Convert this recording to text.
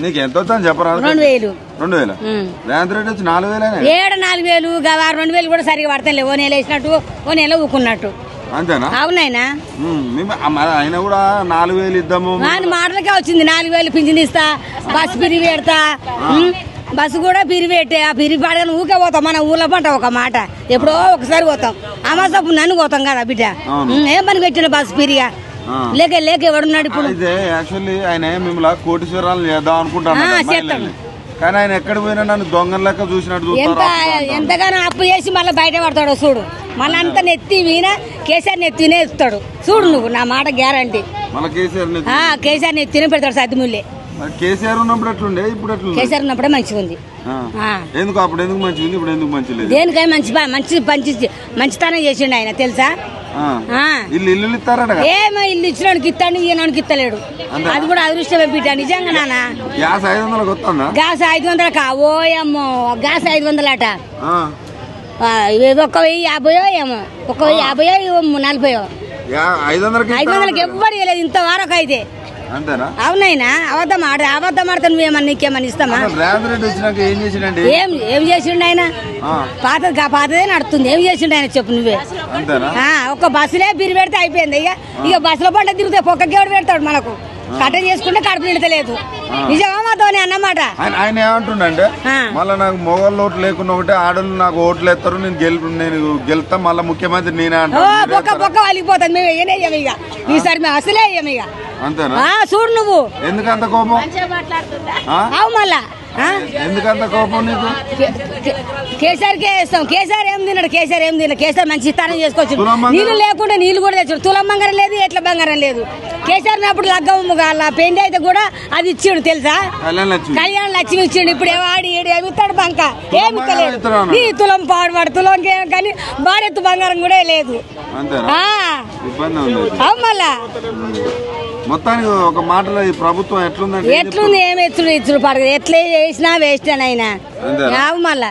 నీకు ఎంత వద్దని చెప్పరా? 2000. 2000 రేవంత్ రెడ్డి వచ్చి 4000 ఏడ 4000 2000 కూడా సరిగా పడతాయి. ఓ నెల వేసినట్టు ఓ నెల ఊకున్నట్టు. అంతేనా? అవునైనా ఆయన కూడా 4000 ఇద్దాము మాటలకే వచ్చింది. 4000 పింఛన్ ఇస్తా, బస్సు పిరివి పెడతా. బస్సు కూడా పిరివి పెట్టే ఆ పిరివి పడగానే ఊకే పోతాం. మన ఊర్లో పంట ఒక మాట ఎప్పుడో ఒకసారి పోతాం. అమాసపు నన్ను పోతాం కదా బిడ్డ. ఏం పని పెట్టిన బస్సు పిరిగా లేక లేక ఎవడున్నాడు ఇప్పుడు? ఆయన మిమ్మల్ని కోటీశ్వరాలు చేద్దాం అనుకుంటాను. కానీ ఆయన ఎక్కడ పోయినా నన్ను దొంగ లెక్క చూసినట్టు ఎంతగానో అప్పు చేసి మళ్ళీ బయట పడతాడు చూడు. మళ్ళీ అంతా నెత్తి వీణ కేసీఆర్ నెత్తినే ఇస్తాడు చూడు. నువ్వు నా మాట గ్యారంటీ. కేసీఆర్ నెత్తినే పెడతాడు సద్దుముల్లే. కేసీఆర్ ఉన్నప్పుడు ఎట్లుండే ఇప్పుడు ఎట్లా? కేసీఆర్ ఉన్నప్పుడే మంచిగా ఉంది. ఎందుకు అప్పుడు ఎందుకు మంచిగా ఉంది ఇప్పుడు ఎందుకు మంచి లేదు? దేనికై మంచితనం చేసిండు ఆయన తెలుసా? ఇల్లు ఇస్తారట. ఏమో ఇల్లు ఇచ్చినోడికి ఇస్తాడు, ఈయనోడికి ఇస్తలేడు. అది కూడా అదృష్టమే బిడ్డ నిజంగా నాన్న. గ్యాస్ 500 వస్తుందా? గ్యాస్ 500 ఓయమ్మో గ్యాస్ 500 అట. 1,050 ఏమో 1,050 40 500కి ఎవ్వరు ఇవ్వలేదు ఇంతవరకు అయితే. అవునైనా అబద్ధం ఆడతా నువ్వేమన్నా నీకేమన్నా ఇస్తామా? ఏం చేసిండు ఆయన? పాతదే నడుతుంది. ఏం చేసిండు ఆయన చెప్పు నువ్వే. ఒక బస్సులే బిరి పెడితే అయిపోయింది. ఇక బస్సులో పంట తిరిగితే పొక్కకి ఎవడు పెడతాడు మనకు? కట్టం చేసుకుంటే కడుపు నిడతలేదు. నిజమా మాతోనే అన్నమాట. ఆయన ఏమంటుండే మళ్ళీ నాకు మొగోళ్ళు ఓట్లు లేకుండా ఒకటే ఆడోళ్ళు నాకు ఓట్లు వేస్తారు, నేను గెలుతా మళ్ళీ ముఖ్యమంత్రి నేనే అంటా. పొక్క వాలిపోతుంది. మేము వేయనేయం ఇక ఈసారి మేము అసలే వేయం ఇక. అంతేనా? చూడు నువ్వు ఎందుకంత కోపం? అవు మళ్ళా ఎందుకంత కోపం నీకు? కేసీఆర్కే వేస్తాం. కేసీఆర్ ఏం తిన్నాడు? కేసీఆర్ మంచి స్థానం చేసుకోవచ్చు. నీళ్లు లేకుండా నీళ్లు కూడా తెచ్చాడు. తులం బంగారం లేదు, ఎట్ల బంగారం లేదు. కేసీఆర్ అప్పుడు లగ్గమ్మ పెండి అయితే కూడా అది ఇచ్చిండు తెలుసా? కళ్యాణ లక్ష్మి ఇచ్చిండు. ఇప్పుడు ఏవాడి ఏమి ఇస్తాడు? బంక ఏమి ఇస్తలేడు. నీ తులం పాడువాడు తులం కానీ భారెత్తు బంగారం కూడా లేదు. అవు మళ్ళా మొత్తానికి ఒక మాటలో ఈ ప్రభుత్వం ఎట్లుంది? ఏమి ఇచ్చుడు పడదు. ఎట్లా చేసినా వేస్ట్ అయినా. మళ్ళా